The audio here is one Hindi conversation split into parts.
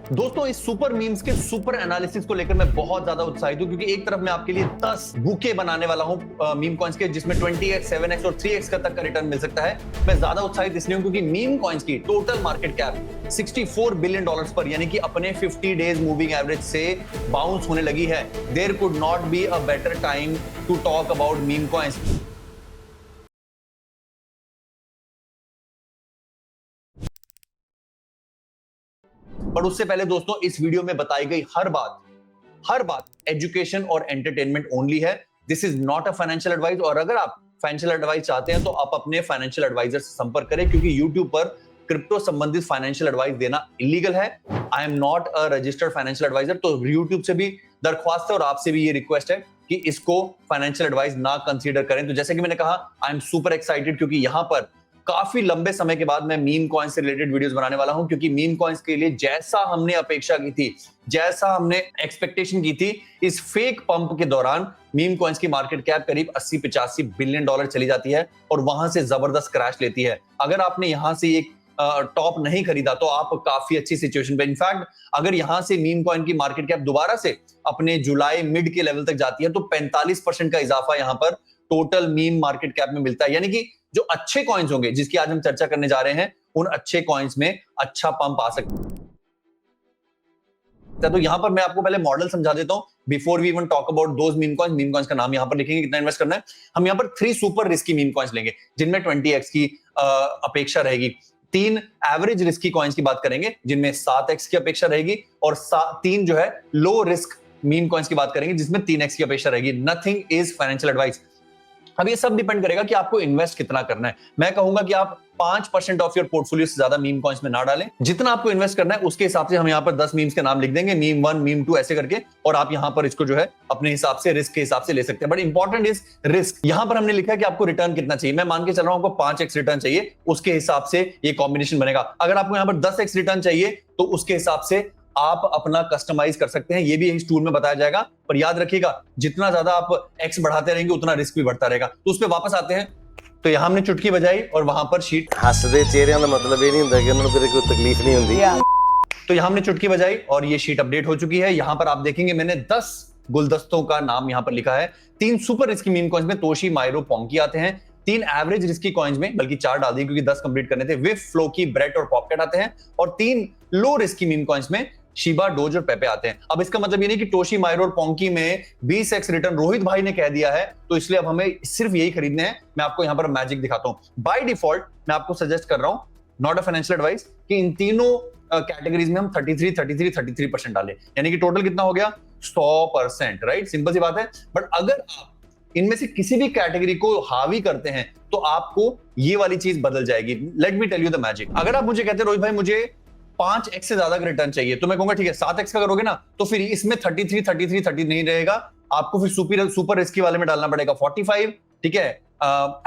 दोस्तों इस सुपर मीम्स के सुपर एनालिसिस को लेकर मैं बहुत ज्यादा उत्साहित हूं, क्योंकि एक तरफ मैं आपके लिए 10 बुके बनाने वाला हूं मीम कॉइन्स के, जिसमें 20x, 7x और 3x का तक का रिटर्न मिल सकता है। मैं ज्यादा उत्साहित इसलिए हूं क्योंकि मीम कॉइन्स की total market cap 64 billion dollars पर, यानी कि अपने 50 डेज मूविंग एवरेज से बाउंस होने लगी है। There could not be a better time to talk about meme coins. पर उससे पहले दोस्तों, इस वीडियो में बताई गई हर बात एजुकेशन और एंटरटेनमेंट ओनली है। This is not a financial advice, और अगर आप फाइनेंशियल एडवाइस चाहते हैं तो आप अपने फाइनेंशियल एडवाइजर से संपर्क करें, क्योंकि यूट्यूब पर क्रिप्टो संबंधित फाइनेंशियल एडवाइस देना इलीगल है। I am not a registered financial adviser, तो यूट्यूब से भी दरख्वास्त है और आपसे भी ये रिक्वेस्ट है कि इसको फाइनेंशियल एडवाइस ना कंसीडर करें। तो जैसे कि मैंने कहा, आई एम सुपर एक्साइटेड, क्योंकि यहां पर काफी लंबे समय के बाद मैं मीम कॉइन्स से रिलेटेड वीडियोस बनाने वाला हूं, क्योंकि मीम कॉइन्स के लिए जैसा हमने अपेक्षा की थी, जैसा हमने एक्सपेक्टेशन की थी, इस फेक पंप के दौरान मीम कॉइन्स की मार्केट कैप करीब 80-85 बिलियन डॉलर चली जाती है और वहां से जबरदस्त क्रैश लेती है। अगर आपने यहां से एक टॉप नहीं खरीदा तो आप काफी अच्छी सिचुएशन पे, इनफैक्ट अगर यहां से मीम कॉइन की मार्केट कैप दोबारा से अपने जुलाई मिड के लेवल तक जाती है तो 45% का इजाफा यहां पर टोटल मीम मार्केट कैप में मिलता है। यानी कि जो अच्छे कॉइन्स होंगे, जिसकी आज हम चर्चा करने जा रहे हैं, उन अच्छे कॉइन्स में अच्छा पंप आ सकता है। तो यहां पर मैं आपको पहले मॉडल समझा देता हूं before we even talk about those meme coins. Meme coins का नाम यहां पर लिखेंगे, कितना इन्वेस्ट करना है। हम यहां पर 3 सुपर रिस्की मीम कॉइन्स लेंगे जिनमें 20x की अपेक्षा रहेगी। 3 एवरेज रिस्की कॉइन्स की बात करेंगे जिनमें 7x की अपेक्षा रहेगी, और 3 जो है लो रिस्क मीम कॉइन्स की बात करेंगे जिसमें 3x की अपेक्षा रहेगी। Nothing is financial advice. अब ये सब डिपेंड करेगा कि आपको इन्वेस्ट कितना करना है। मैं कहूंगा कि आप 5% ऑफ योर पोर्टफोलियो से ज्यादा मीम कॉइन्स में ना डालें। जितना आपको इन्वेस्ट करना है उसके हिसाब से हम यहाँ पर 10 मीम्स के नाम लिख देंगे, मीम 1, मीम 2 ऐसे करके, और आप यहाँ पर इसको जो है अपने हिसाब से, रिस्क के हिसाब से ले सकते हैं। But important is risk. यहाँ पर हमने लिखा है कि आपको रिटर्न कितना चाहिए। मैं मान के चल रहा हूं आपको 5x रिटर्न चाहिए, उसके हिसाब से ये कॉम्बिनेशन बनेगा। अगर आपको यहाँ पर 10x रिटर्न चाहिए तो उसके हिसाब से आप अपना कस्टमाइज कर सकते हैं। ये भी इस टूल में बताया जाएगा, पर याद रखिएगा जितना ज्यादा आप एक्स बढ़ाते रहेंगे उतना रिस्क भी बढ़ता रहेगा। तो उस पर वापस आते हैं। तो यहां हमने चुटकी बजाई और वहां पर शीट हसदे चेहरिਆਂ ਦਾ मतलब ये नहीं ਹੁੰਦਾ कि उन्होंने कोई तकलीफ नहीं होती। तो यहां हमने चुटकी बजाई और ये शीट अपडेट हो चुकी है। यहां पर आप देखेंगे मैंने 10 गुलदस्तों का नाम यहां पर लिखा है। 3 सुपर रिस्की मीम कॉइन्स में तोशी, माइरो, पोंकी आते हैं। 3 एवरेज रिस्की कॉइन्स में, बल्कि 4 डाल दिए क्योंकि 10 कंप्लीट करने थे, विफ, फ्लोकी, ब्रेट और पॉपकेट आते हैं। और 3 लो रिस्की मीम कॉइन्स में शिबा, डोज और पेपे आते हैं। अब इसका मतलब ये नहीं कि टोशी, माइरो और पोंकी में 20x रिटर्न रोहित भाई ने कह दिया है तो इसलिए अब हमें सिर्फ यही खरीदने हैं। मैं आपको यहां पर मैजिक दिखाता हूं। बाय डिफॉल्ट मैं आपको सजेस्ट कर रहा हूं, नॉट अ फाइनेंशियल एडवाइस, कि इन तीनों कैटेगरीज में हम 33% डालें, यानी कि टोटल कितना हो गया 100%, राइट? सिंपल सी बात है। बट अगर आप इनमें से किसी भी कैटेगरी को हावी करते हैं तो आपको ये वाली चीज बदल जाएगी। Let me tell you the magic. अगर आप मुझे कहते हैं रोहित भाई मुझे 5x से ज्यादा का रिटर्न चाहिए, तो मैं कहूंगा ठीक है 7x का करोगे ना तो फिर इसमें 30 नहीं रहेगा, आपको फिर सुपर रिस्की वाले में डालना पड़ेगा 45, ठीक है।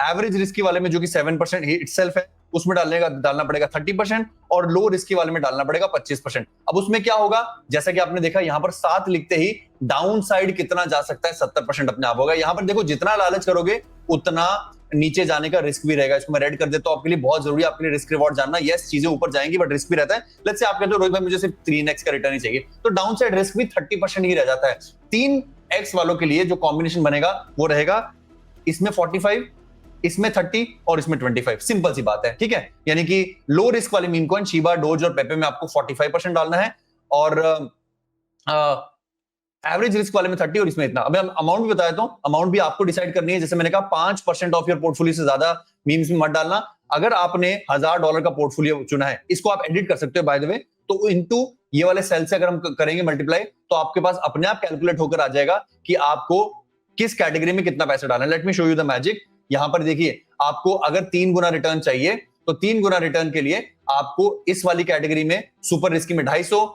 एवरेज रिस्की वाले में जो कि 7% इटसेल्फ है उसमें डालना पड़ेगा 30%, और लो रिस्की वाले में डालना पड़ेगा 25%। अब उसमें क्या होगा, जैसा कि आपने देखा यहां पर 7 लिखते ही डाउन साइड कितना जा सकता है 70% अपने आप होगा। यहां पर देखो जितना लालच करोगे उतना नीचे जाने का रिस्क भी रहेगा। इसको मैं रेड कर देता हूं आपके लिए, बहुत जरूरी है आपके लिए रिस्क रिवॉर्ड जानना। यस, चीजें ऊपर जाएंगी बट रिस्क भी रहता है। लेट्स से आप कहते हो रोहित भाई मुझे सिर्फ 3x का रिटर्न ही चाहिए, तो डाउन साइड रिस्क भी 30% ही रह जाता है। 3x वालों के लिए जो कॉम्बिनेशन बनेगा वो रहेगा इसमें 45, इसमें 30 और इसमें 25। सिंपल सी बात है, ठीक है। यानी कि लो रिस्क वाले मीम कॉइन शिबा, डोज और पेपे में आपको 45% डालना है, और एवरेज रिस्क वाले में 30 और इसमें इतना। अब मैं अमाउंट भी बताया हूं, अमाउंट भी आपको डिसाइड करनी है। जैसे मैंने कहा 5% ऑफ योर पोर्टफोलियो से ज्यादा मीम्स में मत डालना। अगर आपने $1000 का पोर्टफोलियो चुना है, इसको आप एडिट कर सकते हो बाय द वे, तो इनटू ये वाले सेल से अगर हम करेंगे मल्टीप्लाई तो आपके पास अपने आप कैलकुलेट होकर आ जाएगा कि आपको किस कैटेगरी में कितना पैसा डालना है। Let me show you the magic. यहां पर देखिए, आपको अगर 3 गुना रिटर्न चाहिए तो 3 गुना रिटर्न के लिए आपको इस वाली कैटेगरी में सुपर रिस्की में 250,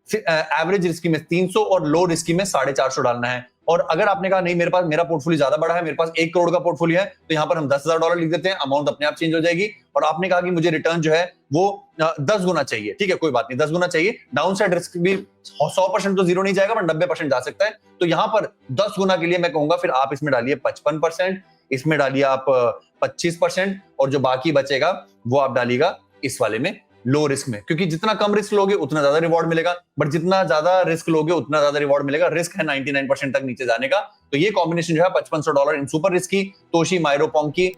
एवरेज रिस्की में 300 और लो रिस्की में 450 डालना है। और अगर आपने कहा नहीं मेरा पोर्टफोलियो ज्यादा बड़ा है, मेरे पास 1 करोड़ का पोर्टफोलियो है, तो यहां पर हम $10,000 लिख देते हैं, अमाउंट अपने आप चेंज हो जाएगी। और आपने कहा कि मुझे रिटर्न जो है वो 10 गुना चाहिए, ठीक है, कोई बात नहीं, 10 गुना चाहिए। डाउन साइड रिस्क भी 100% तो जीरो नहीं जाएगा बट 90% जा सकता है। तो यहां पर 10 गुना के लिए मैं कहूंगा फिर आप इसमें डालिए 55%, इसमें डालिए आप 25%, और जो बाकी बचेगा वो आप डालिएगा इस वाले में लो रिस्क में, क्योंकि जितना कम रिस्क लोगे उतना ज्यादा रिवॉर्ड मिलेगा, बट जितना ज्यादा रिस्क लोगे उतना ज्यादा रिवॉर्ड मिलेगा। रिस्क है 99% तक नीचे जाने का। तो ये कॉम्बिनेशन जो है $5500 इन सुपर रिस्की तोशी माइरो पोंकी।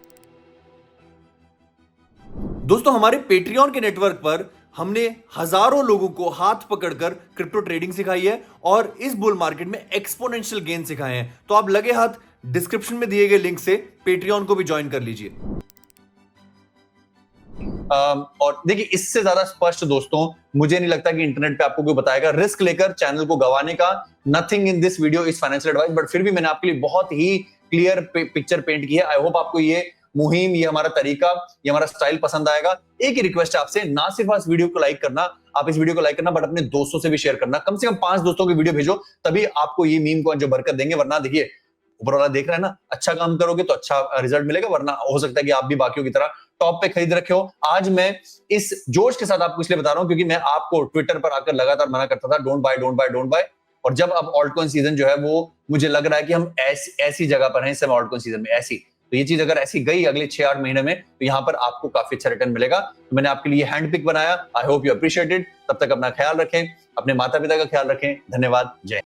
दोस्तों, हमारे पेट्रियन के नेटवर्क पर हमने हजारों लोगों को हाथ पकड़कर क्रिप्टो ट्रेडिंग सिखाई है और इस बुल मार्केट में एक्सपोनेंशियल गेन सिखाए हैं। तो आप लगे हाथ डिस्क्रिप्शन में दिए गए लिंक से पेट्रियन को भी ज्वाइन कर लीजिए। और देखिए, इससे ज्यादा स्पष्ट दोस्तों मुझे नहीं लगता कि इंटरनेट पे आपको कोई बताएगा। रिस्क लेकर चैनल को गंवाने का, nothing in this video is financial advice, but फिर भी मैंने आपके लिए बहुत ही क्लियर पिक्चर पेंट की है। आई होप आपको ये मुहिम, ये हमारा तरीका, ये हमारा स्टाइल पसंद आएगा। एक ही रिक्वेस्ट है आपसे, ना सिर्फ इस वीडियो को लाइक करना, आप इस वीडियो को लाइक करना, बट अपने दोस्तों से भी शेयर करना। कम से कम 5 दोस्तों की वीडियो भेजो, तभी आपको ये मीम को जो बरकत देंगे। वरना देखिए, ऊपर वाला देख रहा है ना, अच्छा काम करोगे तो अच्छा रिजल्ट मिलेगा, वरना हो सकता है कि आप भी बाकियों की तरह टॉप पे खरीद रखे हो। आज मैं इस जोश के साथ आपको इसलिए बता रहा हूं क्योंकि मैं आपको ट्विटर पर आकर लगातार मना करता था, don't buy don't buy don't buy. और जब अब ऑल्टकॉइन सीजन जो है वो मुझे लग रहा है कि हम ऐसी जगह पर हैं इस समय ऑल्टकॉइन सीजन में, ऐसी, तो ये चीज अगर ऐसी गई अगले 6-8 महीने में, तो यहां पर आपको काफी अच्छा रिटर्न मिलेगा। तो मैंने आपके लिए हैंड पिक बनाया। I hope you appreciate it. तब तक अपना ख्याल रखें, अपने माता पिता का ख्याल रखें। धन्यवाद। जय